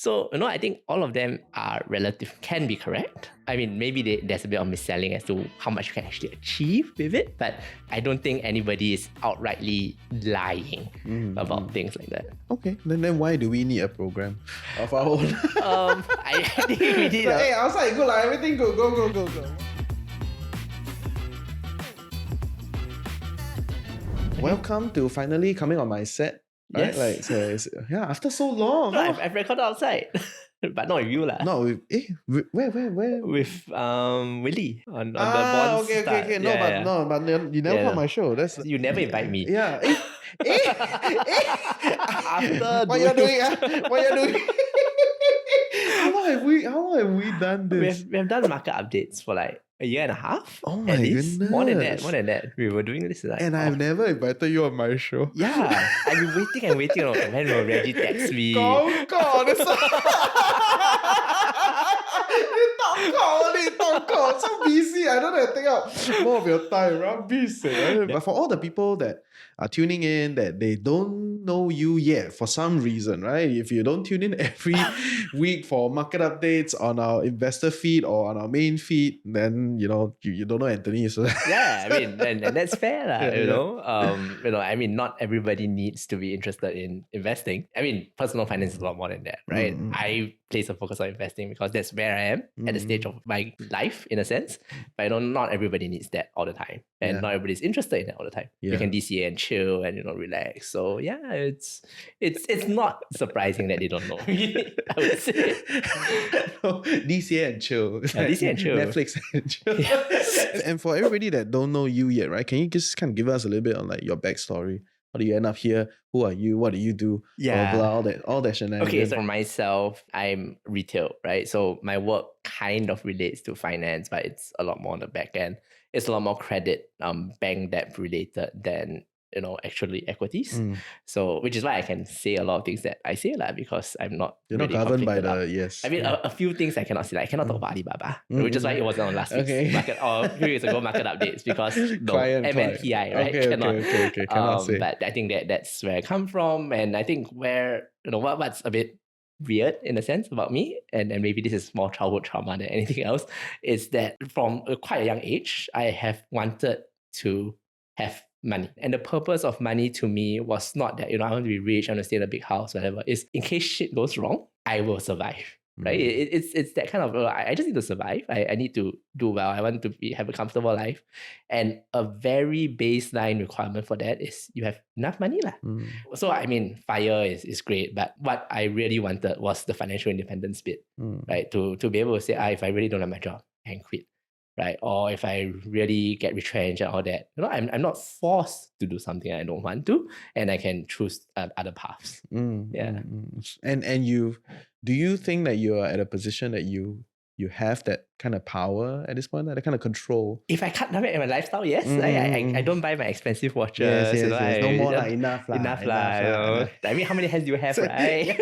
So, I think all of them are can be correct. I mean, maybe there's a bit of misselling as to how much you can actually achieve with it, but I don't think anybody is outrightly lying about things like that. Okay, then why do we need a program of our own? I think we need hey, outside good, everything good, go. Welcome to finally coming on my set. Right? Yes. After so long. I've recorded outside. But not with you lah. Not with where? With Willie on the Bond okay. start. No, but you never come on my show. That's you never invite me. Yeah. After what you're doing? How long have we done this? We have done market updates for like a year and a half. Oh my goodness. More than that. We were doing this like. And I've never invited you on my show. Yeah. I've been waiting. When will Reggie text me? God, you talk call. So busy. I don't have to take up more of your time. Rubbish. But for all the people that are tuning in that they don't know you yet for some reason, right? If you don't tune in every week for market updates on our investor feed or on our main feed, then you don't know Anthony. So yeah, I mean, and that's fair, I mean, not everybody needs to be interested in investing. I mean, personal finance is a lot more than that, right? I place a focus on investing because that's where I am at the stage of my life, in a sense. But not everybody needs that all the time, and not everybody's interested in that all the time. You can DCA and chill and relax. So yeah, it's not surprising that they don't know. I would say DCA and chill. DCA and chill. Netflix and chill. And for everybody that don't know you yet, right? Can you just kind of give us a little bit on like your backstory? How do you end up here? Who are you? What do you do? Yeah. Blah, blah, all that shenanigans. Okay, so for myself, I'm retail, right? So my work kind of relates to finance, but it's a lot more on the back end. It's a lot more credit, bank debt related than actually equities. So which is why I can say a lot of things that I say because I'm not. You're really not governed by conflicted the yes. I mean, a few things I cannot say. Like, I cannot talk about Alibaba, which is why it wasn't on last week's market or a few weeks ago market updates because MNPI, right? Okay, cannot say. But I think that's where I come from, and I think where what's a bit weird in a sense about me, and maybe this is more childhood trauma than anything else, is that from quite a young age, I have wanted to have money. And the purpose of money to me was not that, I want to be rich, I want to stay in a big house, whatever. It's in case shit goes wrong, I will survive. Right? It's that kind of, I just need to survive. I need to do well. I want to have a comfortable life. And a very baseline requirement for that is you have enough money. So, I mean, FIRE is great, but what I really wanted was the financial independence bit, right? To be able to say, if I really don't like my job, I can quit. Right? Or if I really get retrenched and all that, I'm not forced to do something I don't want to, and I can choose other paths. Yeah. And do you think that you are at a position that you have that kind of power at this point, that kind of control? If I cut down my lifestyle, yes. I don't buy my expensive watches. Yes. No more enough. I mean, how many hands do you have, right?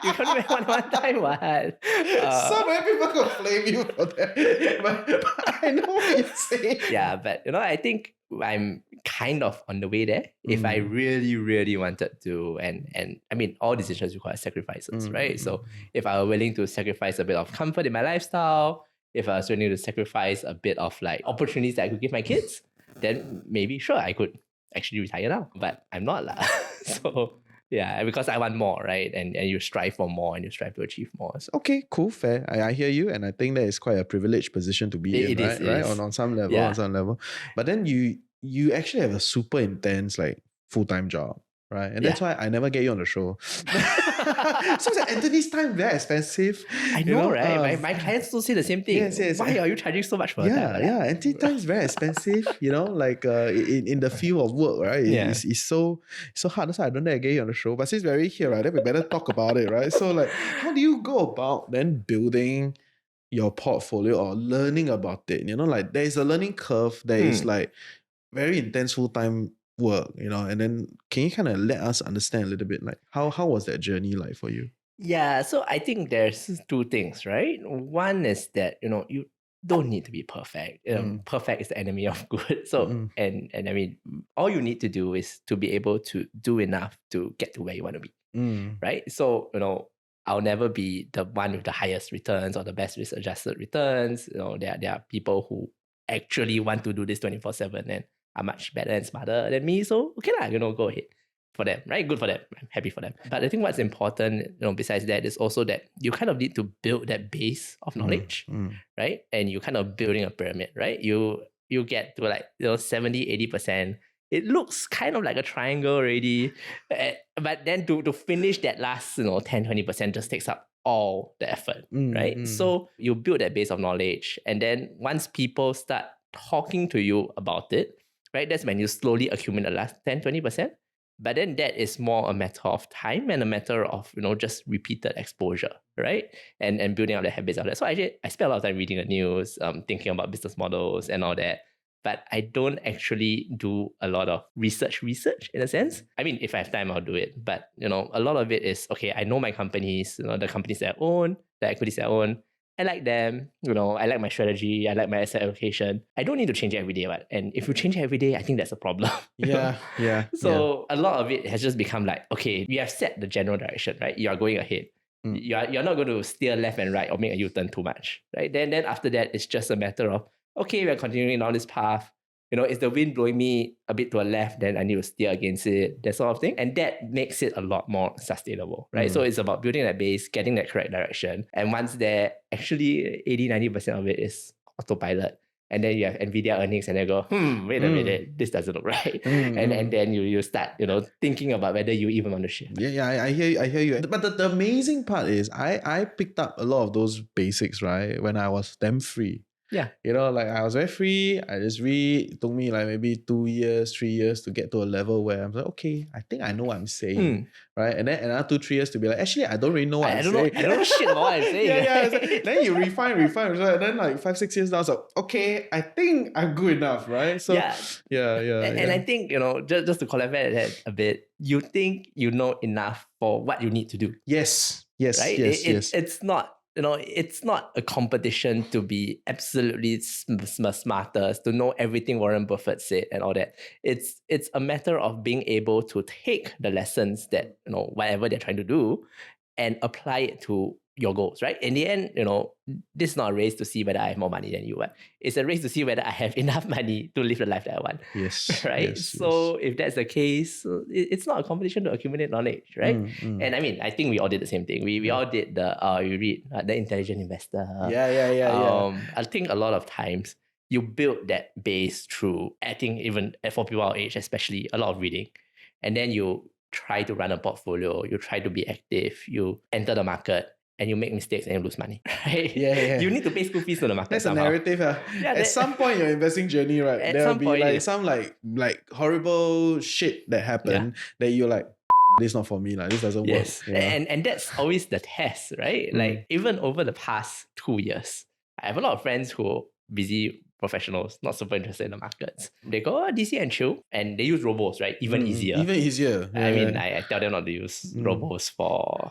You can't even one time, what? So many people could blame you for that. But I know what you're saying. Yeah, but I think I'm kind of on the way there. If I really, really wanted to, and I mean, all decisions require sacrifices, right? So if I were willing to sacrifice a bit of comfort in my lifestyle, if I was willing to sacrifice a bit of like opportunities that I could give my kids, then maybe sure I could actually retire now. But I'm not lah. So yeah, because I want more, right? And you strive for more and you strive to achieve more. So. Okay, cool, fair. I hear you, and I think that is quite a privileged position to be in, right? Right? On some level, But then you actually have a super intense like full-time job, right? And that's why I never get you on the show. So it's like Anthony's time very expensive. I know, right? My clients still say the same thing. Yes. Why are you charging so much for that? Yeah. Anthony's time is very expensive. Like in the field of work, right? It's so hard. That's why I don't dare get you on the show. But since we're here, right, then we better talk about it, right? So like, how do you go about then building your portfolio or learning about it? Like there is a learning curve. There is like very intense full-time work, and then can you kind of let us understand a little bit like how was that journey like for you? Yeah, so I think there's two things, right? One is that you don't need to be perfect. Perfect is the enemy of good. So and I mean, all you need to do is to be able to do enough to get to where you want to be, right? So I'll never be the one with the highest returns or the best risk-adjusted returns. There are people who actually want to do this 24/7 and are much better and smarter than me. So okay lah, go ahead for them, right? Good for them. I'm happy for them. But I think what's important, besides that, is also that you kind of need to build that base of knowledge, right? And you kind of building a pyramid, right? You get to like 70, 80%. It looks kind of like a triangle already, but then to finish that last 10, 20% just takes up all the effort, right? So you build that base of knowledge, and then once people start talking to you about it, right, that's when you slowly accumulate the last 10, 20%. But then that is more a matter of time and a matter of, just repeated exposure, right? And building up the habits of that. So actually, I spend a lot of time reading the news, thinking about business models and all that. But I don't actually do a lot of research in a sense. I mean, if I have time, I'll do it. But, a lot of it is, okay, I know my companies, the companies that I own, the equities that I own. I like them, I like my strategy, I like my asset allocation. I don't need to change it every day, right? And if you change it every day, I think that's a problem. Yeah. So a lot of it has just become like, okay, you have set the general direction, right? You are going ahead. You're not going to steer left and right or make a U-turn too much, right? Then after that, it's just a matter of, okay, we're continuing on this path. Is the wind blowing me a bit to a left, then I need to steer against it, that sort of thing. And that makes it a lot more sustainable, right? So it's about building that base, getting that correct direction. And once there, actually 80, 90% of it is autopilot. And then you have NVIDIA earnings and they go, wait a minute, this doesn't look right. And then you start, thinking about whether you even want to shift. Yeah, I hear you. But the amazing part is I picked up a lot of those basics, right, when I was damn free. Yeah. Like I was very free. I just read. It took me like maybe 2 years, 3 years to get to a level where I'm like, okay, I think I know what I'm saying. Right. And then another 2, 3 years to be like, actually, I don't really know what I'm saying. I don't know shit about what I'm saying. Yeah. Then you refine. And then like 5, 6 years down, so okay, I think I'm good enough, right? So yeah. And I think, just to clarify that a bit, you think you know enough for what you need to do. Yes. Right? Yes. It's not. It's not a competition to be absolutely smartest, to know everything Warren Buffett said and all that. It's a matter of being able to take the lessons that, whatever they're trying to do and apply it to your goals, right? In the end, this is not a race to see whether I have more money than you, but it's a race to see whether I have enough money to live the life that I want. Yes. Right? Yes, so if that's the case, it's not a competition to accumulate knowledge, right? And I mean, I think we all did the same thing. We all did you read The Intelligent Investor. Yeah. I think a lot of times you build that base through, I think even for people our age, especially a lot of reading. And then you try to run a portfolio, you try to be active, you enter the market, and you make mistakes and you lose money, right? Yeah. You need to pay school fees to the market. That's somehow. a narrative. At some point in your investing journey, right? There will be like some like horrible shit that happened that you're like, this is not for me, this doesn't work. And that's always the test, right? Like even over the past 2 years, I have a lot of friends who are busy professionals, not super interested in the markets. They go DC and chill, and they use robos, right? Even easier. I mean, I tell them not to use robos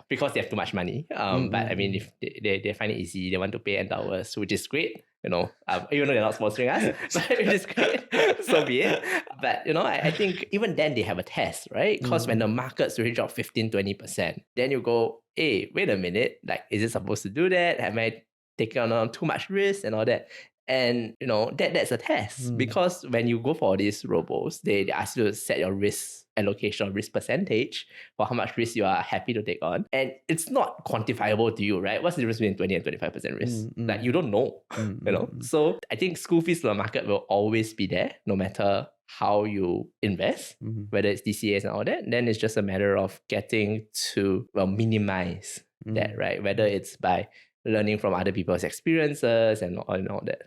because they have too much money. But I mean, if they find it easy, they want to pay end hours, which is great. Even though they're not sponsoring us, but it is great. So be it. But I think even then they have a test, right? Because when the markets really drop 15-20%, then you go, hey, wait a minute, like, is it supposed to do that? Have I taken on too much risk and all that? And that's a test, because when you go for these robos, they ask you to set your risk allocation or risk percentage for how much risk you are happy to take on, and it's not quantifiable to you, right? What's the difference between 20 and 25% risk? Like, you don't know. So I think school fees to the market will always be there, no matter how you invest, whether it's DCAs and all that. Then it's just a matter of getting to minimize that, right? Whether it's by learning from other people's experiences and all that.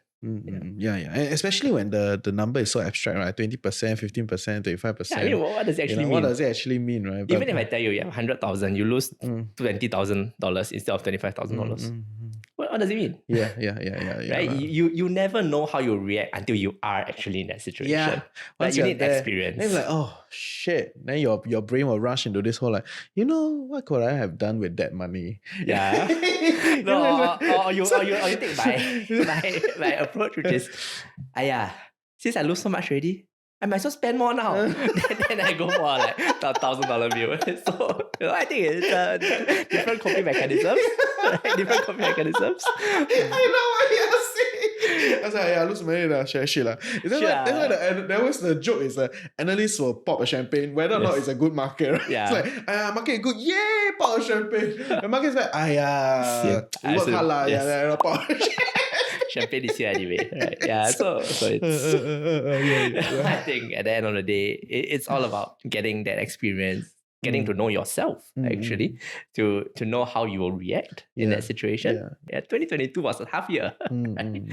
Yeah. And especially when the number is so abstract, right? 20%, 15%, 25%. Yeah, I mean, what does it actually mean? What does it actually mean, right? Even if I tell you have 100,000, you lose $20,000 instead of $25,000. What does it mean? Yeah. Right? You never know how you react until you are actually in that situation. Yeah. Once you need experience. Then it's like, oh shit. Then your brain will rush into this whole like, what could I have done with that money? Yeah. or you take my approach, which is, since I lose so much already, I might as well spend more now. then I go for like $1,000 bill. So I think it's different coping mechanisms. Right? Different coping mechanisms. I know what you're saying. I was like, yeah, lose money, share shit. That's why that was the joke is analysts will pop a champagne, whether or not it's a good market. Right? Yeah. It's like, market good, yay, pop a champagne. The market's like, work hard lah, pop a champagne. Champagne is here anyway, right? Yeah, so it's. I think at the end of the day, it's all about getting that experience, getting to know yourself actually, to know how you will react in that situation. Yeah, 2022 was a tough year. Right?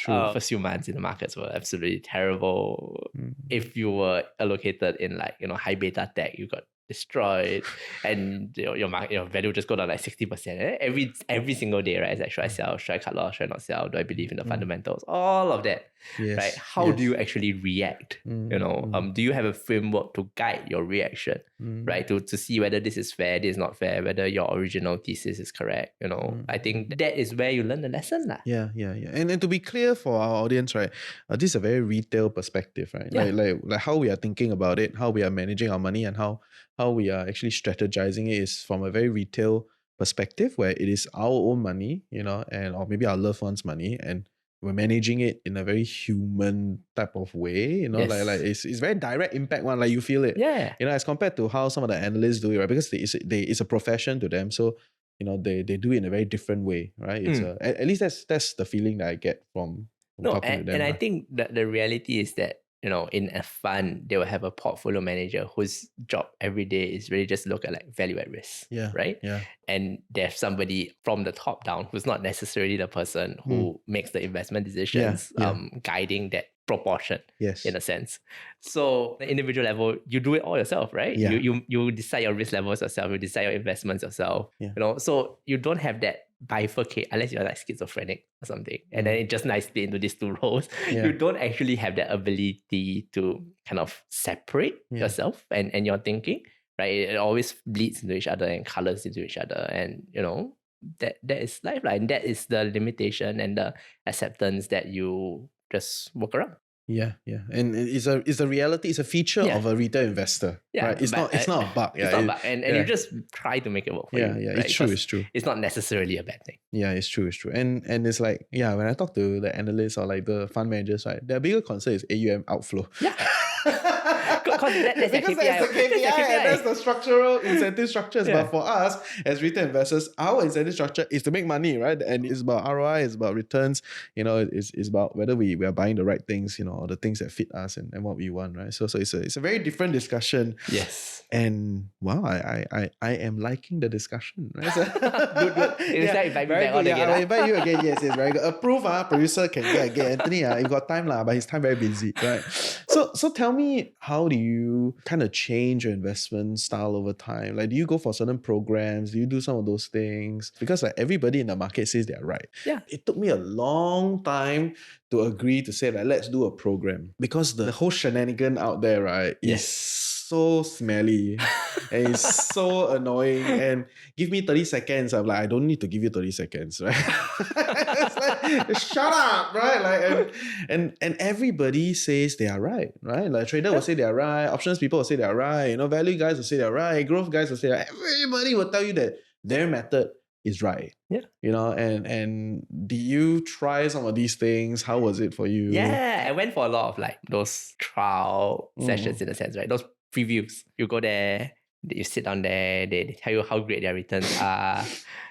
First few months in the markets were absolutely terrible. If you were allocated in like high beta tech, you got destroyed, and your value just go down like 60%. Every single day, right? It's like, should I sell? Should I cut loss? Should I not sell? Do I believe in the fundamentals? All of that, right? How do you actually react? Do you have a framework to guide your reaction, right? To see whether this is fair, this is not fair, whether your original thesis is correct. I think that is where you learn the lesson, lah. Yeah. And to be clear for our audience, right? This is a very retail perspective, right? Yeah. Like how we are thinking about it, how we are managing our money, and how we are actually strategizing it is from a very retail perspective, where it is our own money, or maybe our loved ones' money, and we're managing it in a very human type of way, like it's very direct impact one, like you feel it, as compared to how some of the analysts do it, right? Because it's a profession to them, so they do it in a very different way, right? It's at least that's the feeling that I get from talking to them. And I think that the reality is that in a fund, they will have a portfolio manager whose job every day is really just look at like value at risk, right? Yeah. And they have somebody from the top down who's not necessarily the person who makes the investment decisions, guiding that proportion, in a sense. So the individual level, you do it all yourself, right? Yeah. You decide your risk levels yourself, you decide your investments yourself, so you don't have that bifurcate unless you're like schizophrenic or something, and then it just nicely into these two roles. You don't actually have that ability to kind of separate yourself and your thinking, right? It always bleeds into each other and colors into each other, and that is life, and that is the limitation and the acceptance that you just work around. Yeah. And it's a reality, it's a feature of a retail investor. Right? It's not a bug. It's not a bug. And you just try to make it work for you. Yeah, right? It's true. It's not necessarily a bad thing. Yeah, it's true. And it's like, when I talk to the analysts or like the fund managers, right, their bigger concern is AUM outflow. Yeah. Because that's the KPI. And that's the structural incentive structures. But for us as retail investors, our incentive structure is to make money, right? And it's about ROI, it's about returns, it's about whether we are buying the right things, or the things that fit us and what we want, right? So it's a very different discussion. Yes. And wow, I am liking the discussion. Right? So, good. Invite me back on again. I'll invite you again. Yes, very good. Approve, producer can get again. Anthony, you got time but his time very busy, right? So tell me, how do you kind of change your investment style over time? Like, do you go for certain programs? Do you do some of those things? Because like everybody in the market says they're right. Yeah. It took me a long time to agree to say like, let's do a program, because the whole shenanigan out there, right, is so smelly and it's so annoying. And give me 30 seconds, I'm like, I don't need to give you 30 seconds, right? It's like, shut up, right? Like, and everybody says they are right? Like trader will say they are right, options people will say they are right, value guys will say they are right, growth guys will say that. Everybody will tell you that their method is right. Yeah. And do you try some of these things? How was it for you? Yeah, I went for a lot of like those trial sessions in a sense, right? Those previews. You go there, you sit down there, they tell you how great their returns are.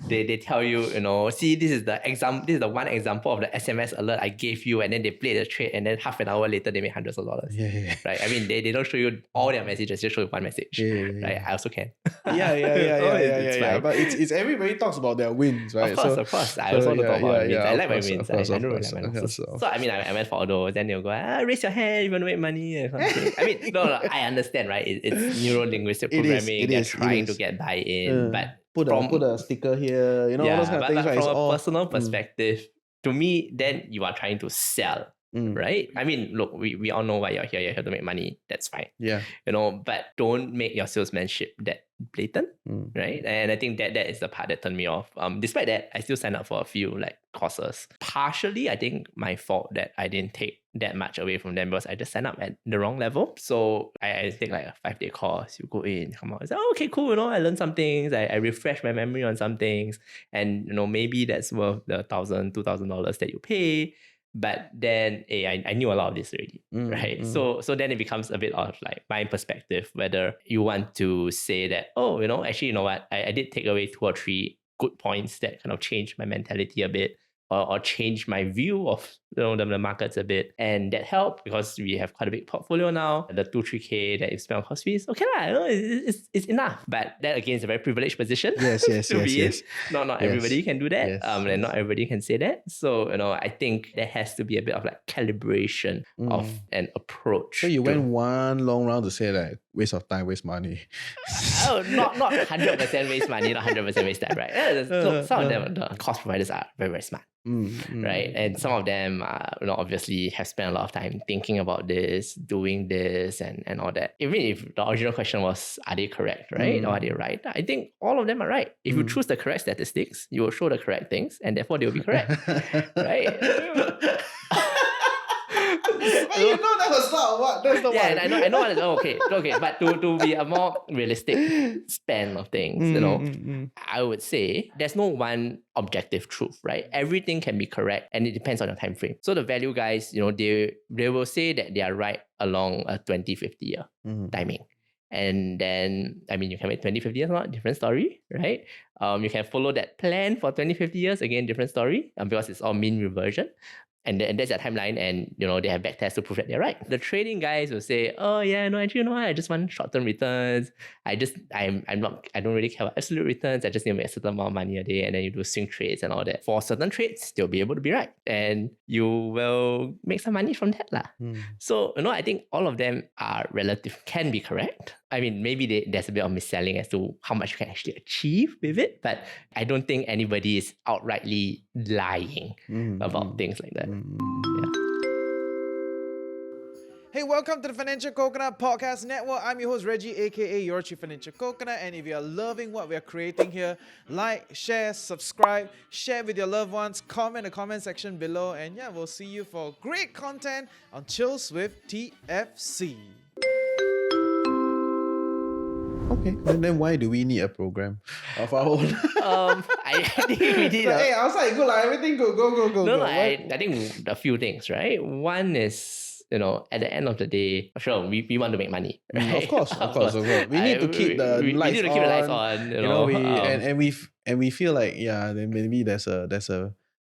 They tell you, see, this is the one example of the SMS alert I gave you, and then they play the trade, and then half an hour later they make hundreds of dollars. Yeah. Right? I mean, they don't show you all their messages, they show you one message. Right? I also can. Yeah. But it's everybody talks about their wins, right? Of course. I also want to talk about my wins. I like my wins. I don't really like my losses. So I mean, I went for all those, then they'll go, raise your hand, you want to make money, or something. I mean, no, I understand, right? It's neuro-linguistic programming. They're trying to get buy-in, but put a sticker here, all those kind of things, right? From a personal perspective, to me, then you are trying to sell right? I mean, look, we all know why you're here. You're here to make money. That's fine. Yeah. But don't make your salesmanship that blatant, right? And I think that is the part that turned me off. Despite that, I still signed up for a few like courses. Partially, I think my fault that I didn't take that much away from them because I just signed up at the wrong level. So I take like a 5-day course. You go in, come out. It's like, oh, okay, cool. I learned some things. I refresh my memory on some things, and maybe that's worth the $1,000, $2,000 that you pay. But then, I knew a lot of this already, right? So then it becomes a bit of like my perspective, whether you want to say that, oh, actually, you know what? I did take away 2 or 3 good points that kind of changed my mentality a bit, or change my view of the markets a bit, and that helped because we have quite a big portfolio now. The 2-3K that you spend on cost fees, okay lah, it's enough. But that again is a very privileged position. Yes. Not everybody can do that. Yes, and not everybody can say that. So I think there has to be a bit of like calibration of an approach. So you went one long round to say like waste of time, waste money. Not 100% waste money, not 100% waste time, right? Look, some of them, the cost providers are very, very smart. Right, and some of them obviously have spent a lot of time thinking about this, doing this, and all that. Even if the original question was, are they correct, right, or are they right? I think all of them are right. If you choose the correct statistics, you will show the correct things, and therefore they will be correct, right? But that was not what. That's not yeah, what. I know. Okay. But to be a more realistic span of things, I would say there's no one objective truth, right? Everything can be correct, and it depends on your time frame. So the value guys, they will say that they are right along a 20-50 year timing. And then, I mean, you can wait 20-50 years, not different story, right? You can follow that plan for 20-50 years, again, different story, because it's all mean reversion. And that's their timeline, and they have back tests to prove that they're right. The trading guys will say, oh yeah, no, actually, I just want short-term returns. I don't really care about absolute returns. I just need to make a certain amount of money a day, and then you do swing trades and all that. For certain trades, they'll be able to be right, and you will make some money from that lah. So I think all of them are relative, can be correct. I mean, maybe there's a bit of misselling as to how much you can actually achieve with it, but I don't think anybody is outrightly lying about things like that. Yeah. Hey, welcome to the Financial Coconut Podcast Network. I'm your host, Reggie, aka your Chief Financial Coconut. And if you're loving what we're creating here, like, share, subscribe, share with your loved ones, comment in the comment section below. And yeah, we'll see you for great content on Chills with TFC. Okay, and then why do we need a program of our own? I think we did. Hey, outside good, everything good, go. No, I think a few things, right? One is, at the end of the day, sure, we want to make money, right? Of course. We need to keep the lights on. We need to keep the lights on. And we feel like, then maybe there's a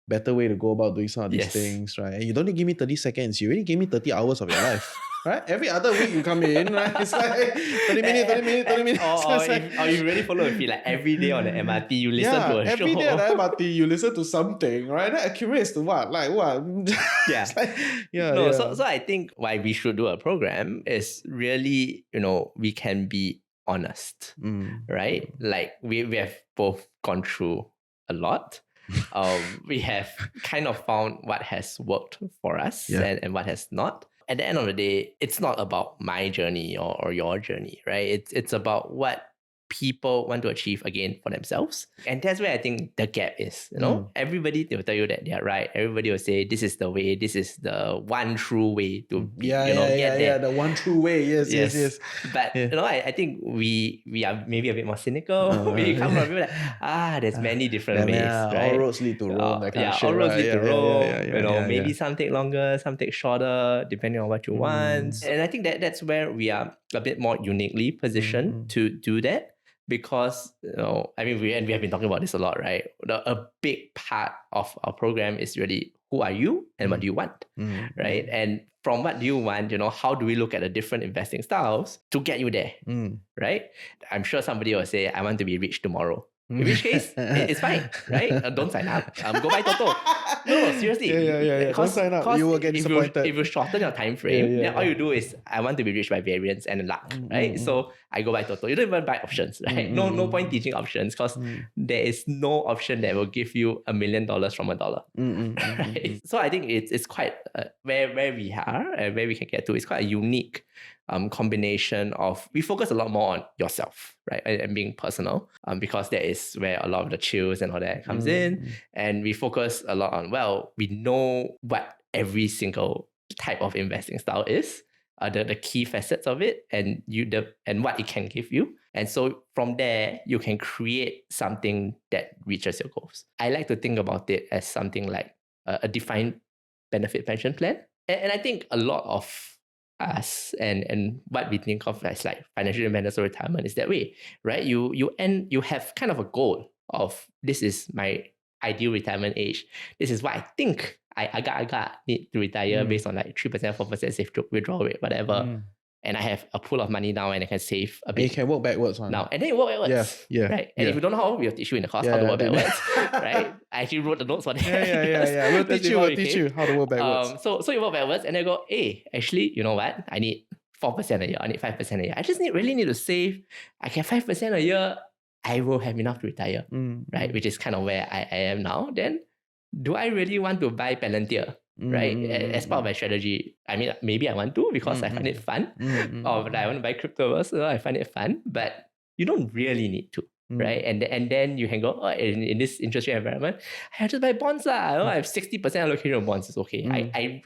better way to go about doing some of these things, right? And you don't need to give me 30 seconds. You already gave me 30 hours of your life. Right? Every other week you come in, right? It's like 30 minutes. Or you really follow a feed, like every day on the MRT, you listen to a show. Every day on the MRT, you listen to something, right? That accumulates to what? Like what? Yeah. So I think why we should do a program is really, we can be honest, right? Like we have both gone through a lot. We have kind of found what has worked for us and what has not. At the end of the day, it's not about my journey or your journey, right? It's about what people want to achieve again for themselves. And that's where I think the gap is, Everybody, they will tell you that they are right. Everybody will say, this is the way, this is the one true way to be, get there. The one true way, yes. But, I think we are maybe a bit more cynical. We come from people like, there's many different ways, right? All roads lead to Rome, that kind of shit, all roads lead to Rome. Maybe some take longer, some take shorter, depending on what you want. And I think that's where we are a bit more uniquely positioned to do that. Because, we have been talking about this a lot, right? A big part of our program is really, who are you and what do you want, right? And from what do you want, how do we look at the different investing styles to get you there, right? I'm sure somebody will say, I want to be rich tomorrow. In which case, it's fine, right? Don't sign up. Go buy Toto. No, seriously. Yeah. Don't sign up. You will get disappointed. If you shorten your time frame, Yeah, then all you do is, I want to be rich by variance and luck, right? So I go buy Toto. You don't even buy options, right? No point teaching options because there is no option that will give you $1 million from $1. Right? So I think it's quite where we are and where we can get to. It's quite a unique combination of, we focus a lot more on yourself, right? And being personal, because that is where a lot of the chills and all that comes in. And we focus a lot on, well, we know what every single type of investing style is, the key facets of it, and what it can give you. And so from there, you can create something that reaches your goals. I like to think about it as something like a defined benefit pension plan. And I think a lot of us and what we think of as like financial independence or retirement is that way, right? You have kind of a goal of, this is my ideal retirement age. This is what I think I need to retire based on like 3%, 4% safe withdrawal rate, whatever. And I have a pool of money now and I can save a bit. And you can work backwards now. And then you work backwards. Yeah. Right? And if you don't know how, we'll teach you in the course how to work backwards. Right? I actually wrote the notes for that. Yeah. We'll teach you how to work backwards. So you work backwards and then go, hey, actually, you know what? I need 4% a year. I need 5% a year. I just really need to save. I get 5% a year. I will have enough to retire. Right? Which is kind of where I am now. Then, do I really want to buy Palantir? Right? As part of my strategy, I mean, maybe I want to because I find it fun. Or I want to buy crypto, so I find it fun. But you don't really need to. Right? And then you can go, oh, in this interest rate environment, I just buy bonds. I have 60% allocation of bonds. It's okay.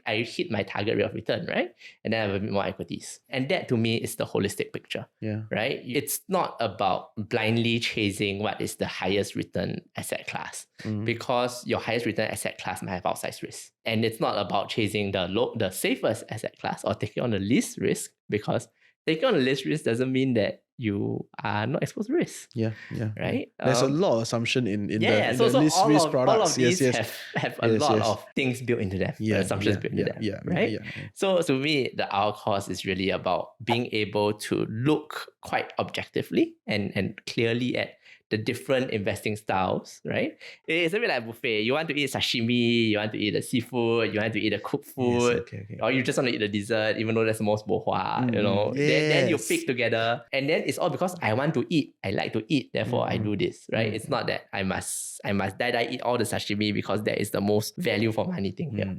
I hit my target rate of return, right? And then I have a bit more equities. And that to me is the holistic picture. Yeah. Right? It's not about blindly chasing what is the highest return asset class. Because your highest return asset class might have outsized risk. And it's not about chasing the safest asset class or taking on the least risk, because taking on the least risk doesn't mean that you are not exposed to risk. Yeah. Right? There's a lot of assumption in the least all risk of, products. All of these have a lot of things built into them, assumptions built into them. Right? So to me, our course is really about being able to look quite objectively and clearly at the different investing styles, right? It's a bit like a buffet. You want to eat sashimi, you want to eat the seafood, you want to eat the cooked food, or you just want to eat the dessert, even though that's the most bohua, you know. Then you pick together, and then it's all because I want to eat, I like to eat, therefore I do this, right? It's not that I must die eat all the sashimi because that is the most value for money thing here.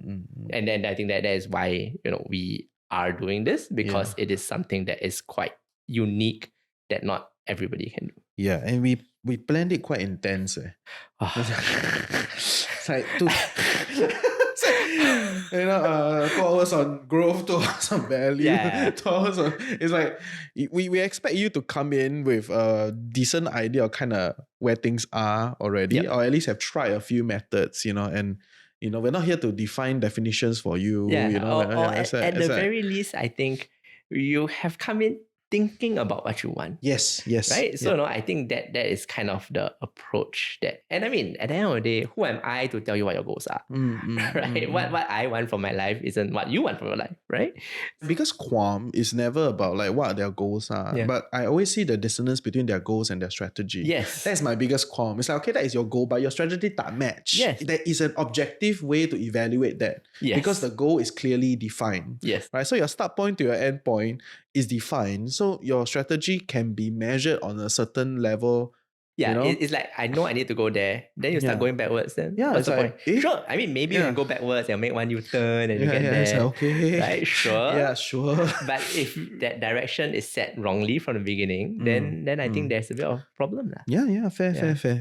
And then I think that is why, you know, we are doing this, because it is something that is quite unique that not everybody can do. Yeah, and we planned it quite intense. It's like 2 hours on growth, 2 hours on value, 2 hours on. It's like we expect you to come in with a decent idea of kind of where things are already, or at least have tried a few methods, and we're not here to define definitions for you. At the very least, I think you have come in thinking about what you want. Yes. Right? So, I think that is kind of the approach that, and I mean, at the end of the day, who am I to tell you what your goals are? Right? What I want from my life isn't what you want from your life, right? Because Quam is never about like what their goals are, but I always see the dissonance between their goals and their strategy. Yes. That's my biggest qualm. It's like, okay, that is your goal, but your strategy don't match. Yes. There is an objective way to evaluate that. Yes. Because the goal is clearly defined. Yes. Right? So your start point to your end point is defined. So your strategy can be measured on a certain level. Yeah, it's like, I know I need to go there. Then you start going backwards. Then what's the point? Sure. I mean, maybe you can go backwards and make one U-turn and you get there. It's like, okay. Right? Sure. Yeah, sure. But if that direction is set wrongly from the beginning, then I think there's a bit of a problem. Yeah, fair.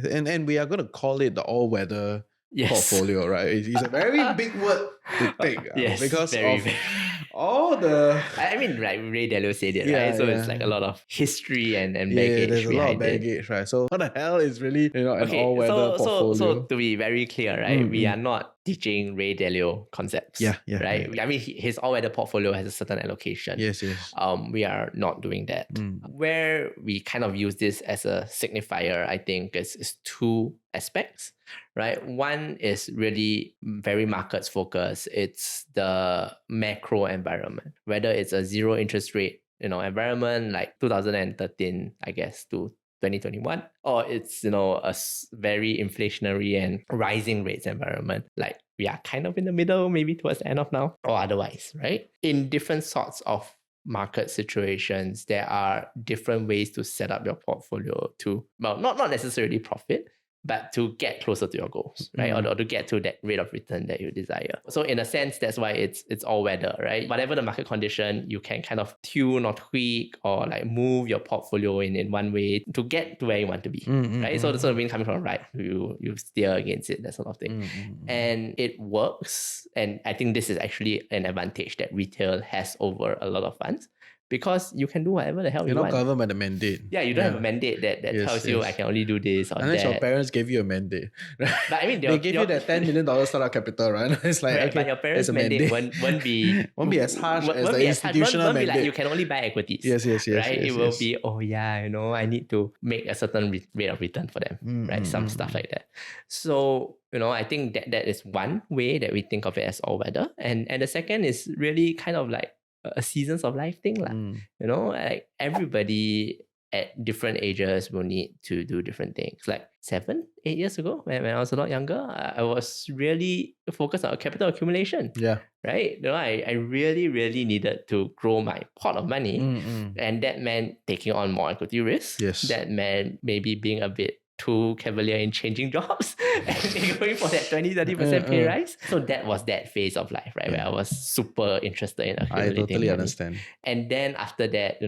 And we are going to call it the all-weather portfolio, right? It's a very big word to take. Because of all the... I mean, like Ray Dalio said it, right? So it's like a lot of history and baggage. There's a lot of baggage, right? So what the hell is really an all-weather portfolio? So to be very clear, right? We are not teaching Ray Dalio concepts. Right? I mean, his all-weather portfolio has a certain allocation. Yes. We are not doing that. Where we kind of use this as a signifier, I think, is two aspects, right? One is really very markets focused. It's the macro environment, whether it's a zero interest rate, environment like 2013, I guess, to 2021, or it's, a very inflationary and rising rates environment, like we are kind of in the middle, maybe towards the end of now, or otherwise, right? In different sorts of market situations, there are different ways to set up your portfolio to, well, not necessarily profit, but to get closer to your goals, right? Or to get to that rate of return that you desire. So in a sense, that's why it's all weather, right? Whatever the market condition, you can kind of tune or tweak or like move your portfolio in one way to get to where you want to be, right? So the wind coming from the right, you steer against it, that sort of thing. And it works. And I think this is actually an advantage that retail has over a lot of funds, because you can do whatever the hell you want. You're not governed by the mandate. Yeah, you don't have a mandate that tells you I can only do this or Unless that. your parents gave you a mandate. Right? But I mean, they gave you that $10 million startup capital, right? It's like, right, okay, but your parents' mandate won't be as harsh as the institutional won't mandate. be like you can only buy equities. Yes. Right? It will be, I need to make a certain rate of return for them, right? Some stuff like that. So, I think that is one way that we think of it as all weather. And the second is really kind of like a seasons of life thing. Like everybody at different ages will need to do different things. Like 7-8 years ago, when I was a lot younger, I was really focused on capital accumulation. Yeah. Right? I really, really needed to grow my pot of money. And that meant taking on more equity risk. Yes. That meant maybe being a bit too cavalier in changing jobs and going for that 20-30% pay rise. So that was that phase of life, right? Where I was super interested in accumulating I totally money. understand. And then after that,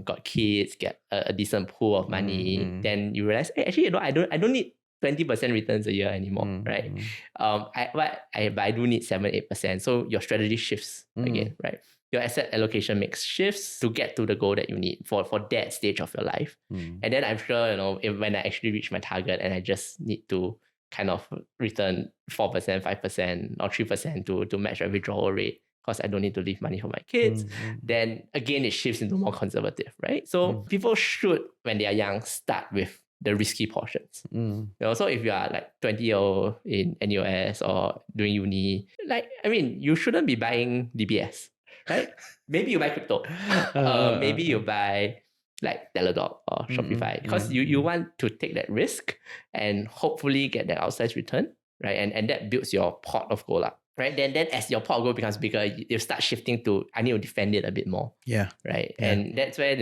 got kids, get a decent pool of money. Then you realize, hey, actually, I don't need 20% returns a year anymore, right? But I do need 7-8%. So your strategy shifts again, right? Your asset allocation mix shifts to get to the goal that you need for that stage of your life. And then I'm sure, when I actually reach my target and I just need to kind of return 4%, 5% or 3% to match my withdrawal rate, because I don't need to leave money for my kids, then again, it shifts into more conservative, right? So people should, when they are young, start with the risky portions. So if you are like 20-year-old in NUS or doing uni, you shouldn't be buying DBS. Right? Maybe you buy crypto. Maybe you buy like Teladoc or Shopify, because you want to take that risk and hopefully get that outsized return, right? And that builds your pot of gold up, right? Then as your pot of gold becomes bigger, you start shifting to, I need to defend it a bit more. Yeah. Right? Yeah. And that's where,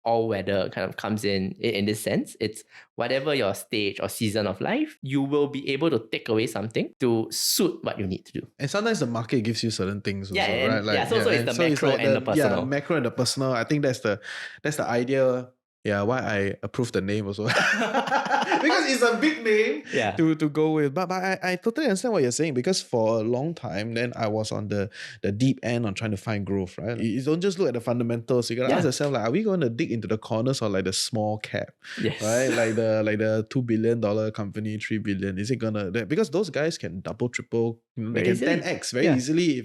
all weather kind of comes in this sense. It's whatever your stage or season of life, you will be able to take away something to suit what you need to do. And sometimes the market gives you certain things also, right? So it's the macro and the personal. Yeah, macro and the personal. I think that's the idea. Yeah, why I approve the name also. Because it's a big name to go with. But I totally understand what you're saying, because for a long time, then I was on the deep end on trying to find growth, right? You don't just look at the fundamentals. You gotta ask yourself, like, are we going to dig into the corners or like the small cap? Yes. Right? Like the $2 billion company, $3 billion. Is it gonna, because those guys can double, triple, they can 10x very easily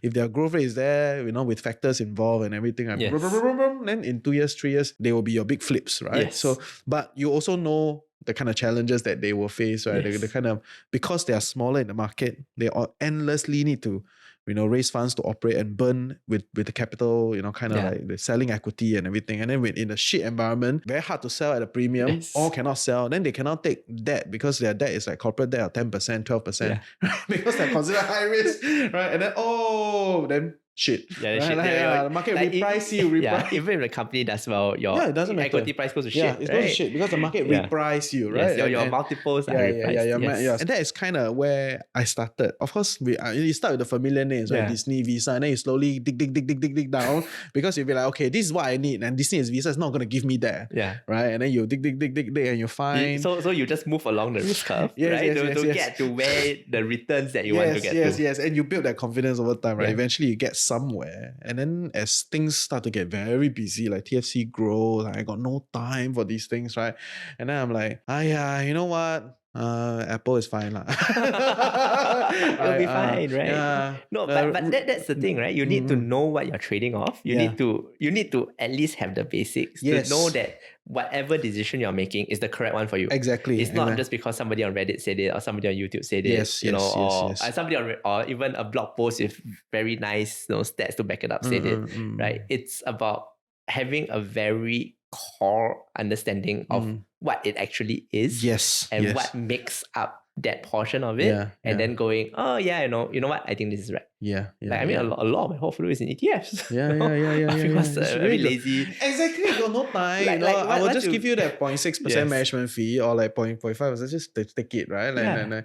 if their growth rate is there, with factors involved and everything. Then in 2 years, 3 years, they will be your big flips, right? Yes. So, but you also know the kind of challenges that they will face, right? Yes. The kind of, because they are smaller in the market, they endlessly need to, raise funds to operate and burn with the capital, like the selling equity and everything. And then in a shit environment, very hard to sell at a premium, or cannot sell. Then they cannot take debt, because their debt is like corporate debt of 10%, 12%, because they're considered high risk, right? And then shit. The market reprice you. Even if the company does well, your equity price goes to shit. Yeah, it goes to shit because the market reprice you, right? Yes, your multiples are repriced. And that is kind of where I started. Of course, you start with the familiar names, right? Disney, Visa, and then you slowly dig down, because you'll be like, okay, this is what I need, and Disney is Visa is not going to give me that. Yeah. Right? And then you dig, and you find. So you just move along the risk curve, right? To get to where the returns that you want to get to. Yes. And you build that confidence over time, right? Eventually you get somewhere. And then as things start to get very busy, like TFC grows, I got no time for these things, right? And then I'm like, you know what? Apple is fine. It'll be fine, right? Yeah. No, but that's the thing, right? You need to know what you're trading off. You need to at least have the basics to know that whatever decision you're making is the correct one for you. Exactly. It's not just because somebody on Reddit said it or somebody on YouTube said it, somebody or even a blog post with very nice stats to back it up said it, right? It's about having a very core understanding of what it actually is. Yes. And yes. what makes up that portion of it. Yeah, And yeah. then going, oh yeah, you know what? I think this is right. Yeah. Like, I mean, a lot of my portfolio is in ETFs. Yeah. Because It's a really bit good. lazy. Exactly, you got no time. Like- I will once just you- give you that 0.6% Yes. management fee or like 0.5%. Just take it, right? Like, Yeah.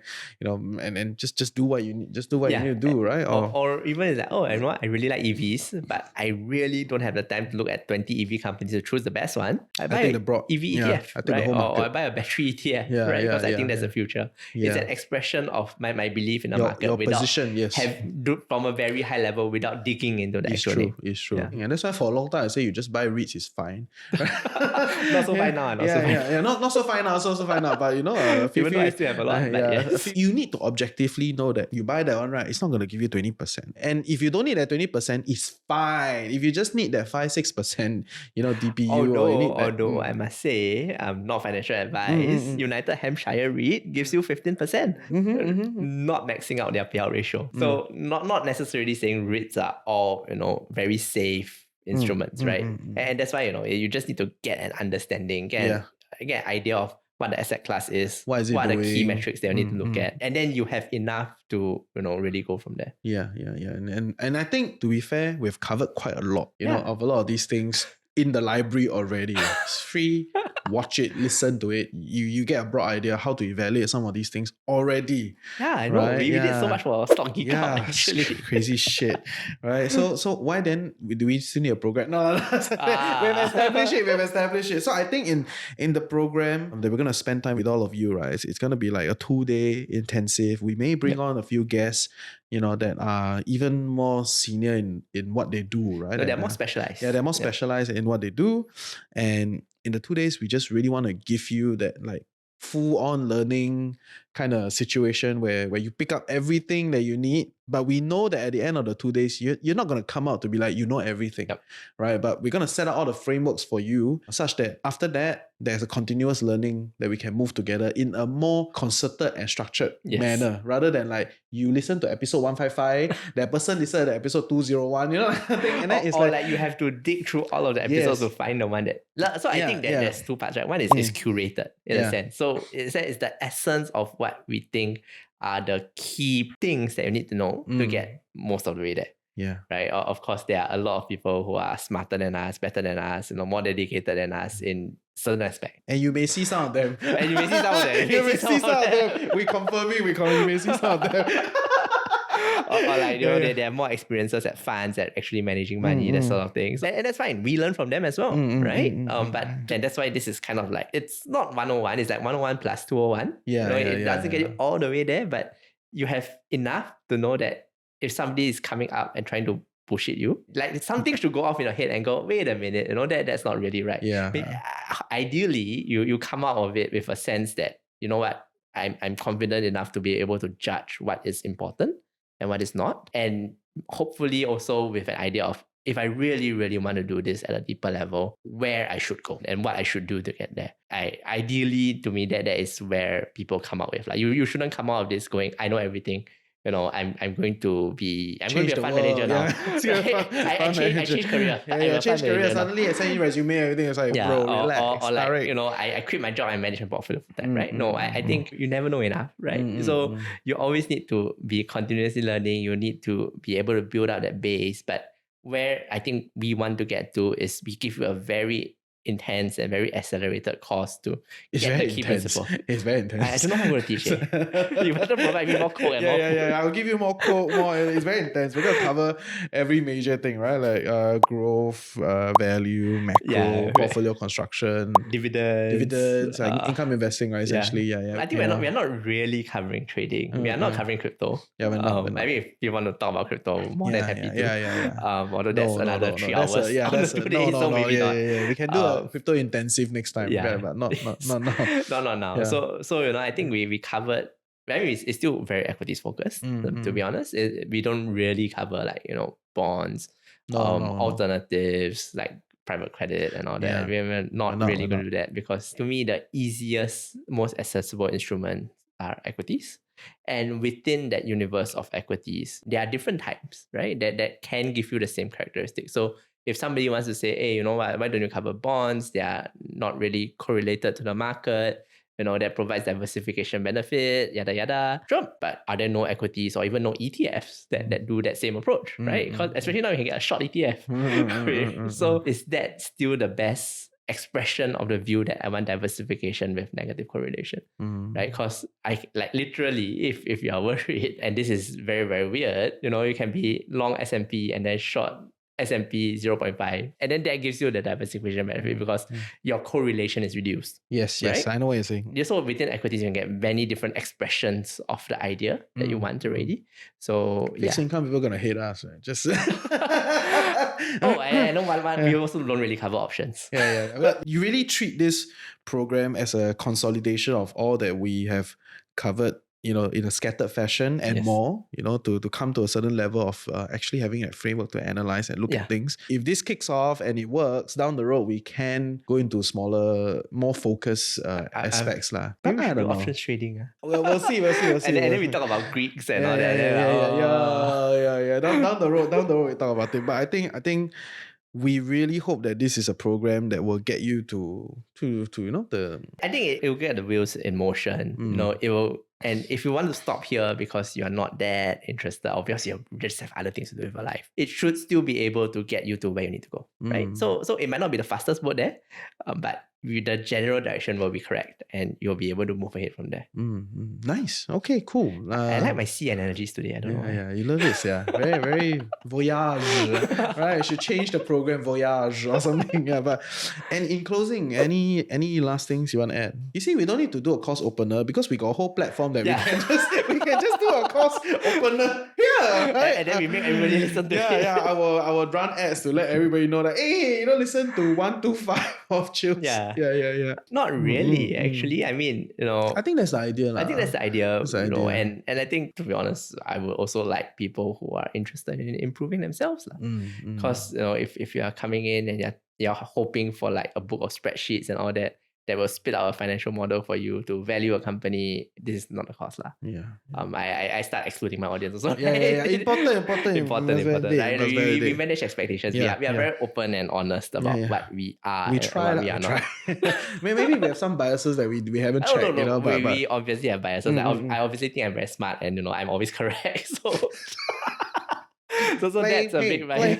and, and just do what you need. Just do what you need to do, right? Or even it's like, oh, you know what? I really like EVs, but I really don't have the time to look at 20 EV companies to choose the best one. I buy take the an broad- EV yeah, ETF, I take the right? whole Or I market. buy a battery ETF, Yeah, right? yeah, Because I yeah, think that's yeah. the future. Yeah. It's an expression of my belief in the Your- market your without position, yes. from a very high level without digging into the It's actual true. name. It's true. Yeah. And that's why for a long time I say you just buy REITs is fine. Not so fine now, not so fine yeah. Not so fine now, so fine now. But Even though I still have a lot, but yes. you need to objectively know that you buy that one, right? It's not going to give you 20%. And if you don't need that 20%, it's fine. If you just need that 5-6%, DPU or you need that, Although I must say, not financial advice, United Hampshire REIT gives you 15%, not maxing out their payout ratio. So not necessarily saying REITs are all, very safe instruments, right? And that's why, you just need to get an understanding, get an idea of what the asset class is, What is it are the key doing? metrics that you need to look at. And then you have enough to, really go from there. Yeah. And I think, to be fair, we've covered quite a lot, of a lot of these things in the library already. It's free. Watch it, listen to it. You get a broad idea how to evaluate some of these things already. Yeah, I know. Right? We did so much for Stock Geek Out, actually. Crazy shit. Right. So why then do we still need a program? No. We've established it. So I think in the program that we're gonna spend time with all of you, right? It's gonna be like a 2-day intensive. We may bring on a few guests, that are even more senior in what they do, right? No, they're more specialized. Yeah, they're more specialized in what they do. And in the 2 days, we just really want to give you that like full-on learning kind of situation where you pick up everything that you need. But we know that at the end of the 2 days, you're not going to come out to be like, everything, right? But we're going to set out all the frameworks for you such that after that, there's a continuous learning that we can move together in a more concerted and structured manner, rather than like you listen to episode 155, that person listen to episode 201, and then it's like you have to dig through all of the episodes to find the one that. So I think that there's two parts, right? One is curated in a sense. So it's the essence of what we think are the key things that you need to know to get most of the way there. Yeah. Right. Of course, there are a lot of people who are smarter than us, better than us, more dedicated than us in certain aspects. And you may see some of them. And you may see some of them. You may see some of them. We confirm, you may see some of them. or like, they have more experiences at funds at actually managing money, that sort of things. And that's fine. We learn from them as well, right? But and that's why this is kind of like, it's not 101, it's like 101 plus 201. It doesn't get you all the way there, but you have enough to know that if somebody is coming up and trying to bullshit you, like something should go off in your head and go, wait a minute, that's not really right. Yeah. I mean, ideally, you come out of it with a sense that, you know what, I'm confident enough to be able to judge what is important and what is not. And hopefully also with an idea of, if I really, really want to do this at a deeper level, where I should go and what I should do to get there. Ideally, to me, that is where people come out with. Like you shouldn't come out of this going, I know everything. I'm going to be a fund manager now. I changed career. Change career. Suddenly I send you resume, everything is like, bro, relax. Or like, I quit my job and manage my portfolio full time, right? No, I think you never know enough, right? So you always need to be continuously learning. You need to be able to build out that base. But where I think we want to get to is we give you a very intense and very accelerated course to get the key principle. It's very intense. I don't know how I'm going to teach it. You better provide me more code and more code. Yeah. I'll give you more code. It's very intense. We're going to cover every major thing, right? Like growth, value, macro, portfolio construction, dividends, like income investing, right? Essentially, yeah. I think we're not really covering trading. We are not covering crypto. Yeah, we're not. I mean, if you want to talk about crypto, more than happy to. Yeah. Although that's another 3 hours. We can do crypto intensive next time, but not now. Yeah. So I think we covered. I mean, it's still very equities focused. To be honest, we don't really cover like bonds, alternatives like private credit and all that. We're not really going to do that, because to me the easiest, most accessible instrument are equities. And within that universe of equities, there are different types, right? That can give you the same characteristics. So if somebody wants to say, hey, you know what, why don't you cover bonds? They are not really correlated to the market. That provides diversification benefit, yada, yada. Sure, but are there no equities or even no ETFs that do that same approach, right? Because especially now you can get a short ETF. So is that still the best expression of the view that I want diversification with negative correlation, right? Because I like literally, if you are worried, and this is very, very weird, you can be long S&P and then short S&P 0.5, and then that gives you the diversification benefit because your correlation is reduced. Yes, right? I know what you're saying. So within equities, you can get many different expressions of the idea that you want already. So Fixed income people are gonna hate us, right? Just I know one. We also don't really cover options. yeah. But you really treat this program as a consolidation of all that we have covered, in a scattered fashion and more, to come to a certain level of actually having a framework to analyze and look at things. If this kicks off and it works, down the road, we can go into smaller, more focused aspects. Maybe we I should do don't know. options trading. Well, we'll see. And then we talk about Greeks and all that. Yeah. Down the road, we talk about it. But I think we really hope that this is a program that will get you to the. I think it will get the wheels in motion. It will. And if you want to stop here because you're not that interested, obviously you just have other things to do with your life, it should still be able to get you to where you need to go, right? So it might not be the fastest boat there, but the general direction will be correct and you'll be able to move ahead from there. Nice. Okay, cool. I like my sea analogies today. I don't know. Yeah, you love this, yeah. Very, very voyage. Right? You should change the program voyage or something. Yeah, and in closing, any last things you want to add? You see, we don't need to do a course opener because we got a whole platform that we can just do a course opener here, right? And then we make everybody listen to it. Yeah. I will run ads to let everybody know that, hey, listen to 125 of Chills. Yeah. Not really, actually. I mean, I think that's the idea. I think that's the idea, idea. And I think, to be honest, I would also like people who are interested in improving themselves. Because, if you are coming in and you're hoping for like a book of spreadsheets and all that will spit out a financial model for you to value a company, this is not the course. I start excluding my audience also. Yeah. Important. Right? We manage expectations. We are very open and honest about what we are. We try. And what we are not. Maybe we have some biases that we haven't checked. No. We obviously have biases. I obviously think I'm very smart and I'm always correct. So that's a big bias.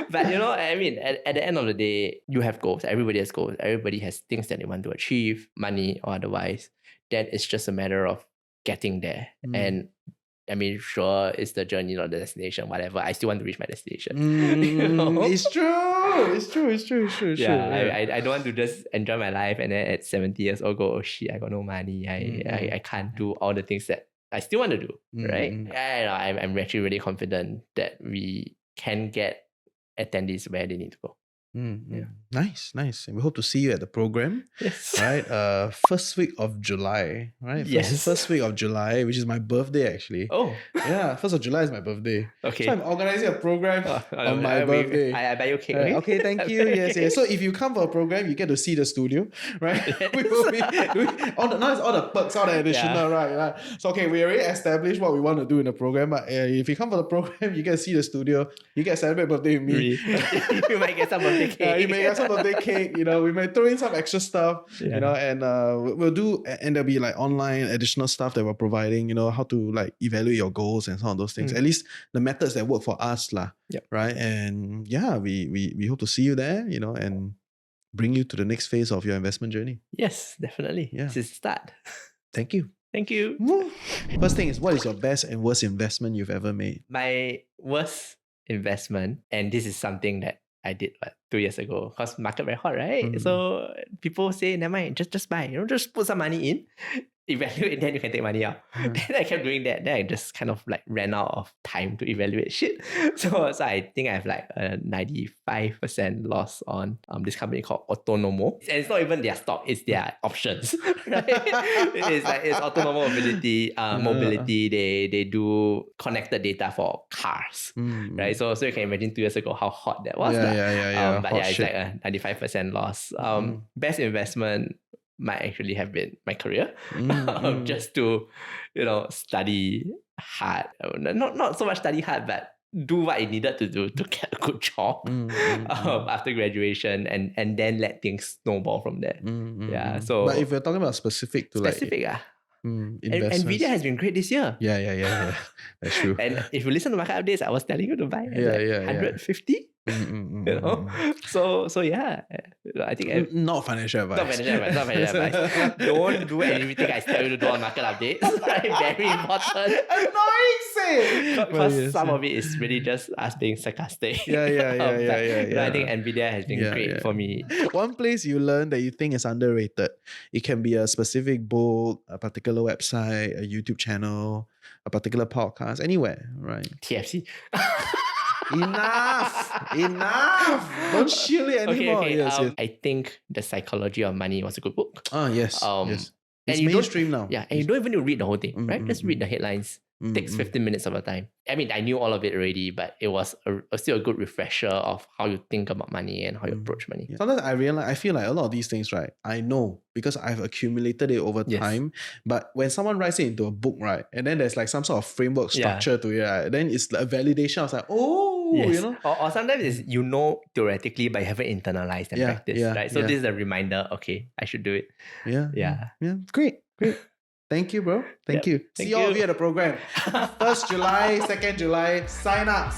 But I mean, at the end of the day, you have goals. Everybody has goals. Everybody has things that they want to achieve, money or otherwise. Then it's just a matter of getting there. And I mean, sure, it's the journey, not the destination, whatever. I still want to reach my destination. It's true. Yeah, I don't want to just enjoy my life and then at 70 years old go, oh shit, I got no money. I can't do all the things that I still want to do, right? I'm actually really confident that we can get attendees where they need to go. Nice. And we hope to see you at the program. Yes. Right? First week of July, right? First week of July, which is my birthday actually. Oh. Yeah, 1st of July is my birthday. Okay. So I'm organizing a program on my birthday. I buy you cake. Okay, thank you. Yes. So if you come for a program, you get to see the studio, right? Yes. We will be doing now it's all the perks, all the additional, right? So okay, we already established what we want to do in the program, but if you come for the program, you get to see the studio, you get to celebrate birthday with me. You might get some birthday cake. You may get some birthday cake, we may throw in some extra stuff, and we'll do, and there'll be like online additional stuff that we're providing, how to like evaluate your goals and some of those things. At least the methods that work for us, right? And we hope to see you there, and bring you to the next phase of your investment journey. Yes, definitely. Yeah. This is the start. Thank you. Thank you. First thing is, what is your best and worst investment you've ever made? My worst investment, and this is something that I did 2 years ago, because market very hot, right? So people say, never mind, just buy, just put some money in, evaluate, then you can take money out. Then I kept doing that. Then I just kind of like ran out of time to evaluate shit. So I think I have like a 95% loss on this company called Autonomo. And it's not even their stock, it's their options. Right? It's Autonomo mobility. They do connected data for cars. Right? So you can imagine 2 years ago how hot that was. But it's like a 95% loss. Best investment might actually have been my career. Just to, study hard. Not so much study hard, but do what I needed to do to get a good job after graduation, and then let things snowball from there. Yeah. So, but if you're talking about specific to specific, investments. Nvidia has been great this year. Yeah. That's true. And if you listen to market updates, I was telling you to buy at 150. You know, so yeah, I think not financial advice. Not financial advice. Don't do everything I tell you to do on market updates. Right? Very important. Annoying say. Because some of it is really just us being sarcastic. Yeah. I think Nvidia has been great for me. One place you learn that you think is underrated, it can be a specific book, a particular website, a YouTube channel, a particular podcast, anywhere, right? TFC. Enough! Don't shield it anymore. Okay. Yes. I think The Psychology of Money was a good book. Yes. Yes. It's mainstream now. Yeah, and you don't even need to read the whole thing, right? Just read the headlines. Takes 15 minutes of your time. I mean, I knew all of it already, but it was still a good refresher of how you think about money and how you approach money. Yeah. Sometimes I feel like a lot of these things, right? I know because I've accumulated it over time. But when someone writes it into a book, right, and then there's like some sort of framework structure to it, right, then it's a validation. I was like, you know. Or sometimes it's theoretically, but you haven't internalized and practiced, right? So this is a reminder. Okay, I should do it. Yeah. Great. Thank you, bro. Thank you. See all of you at the program. 1st July, 2nd July. Sign up.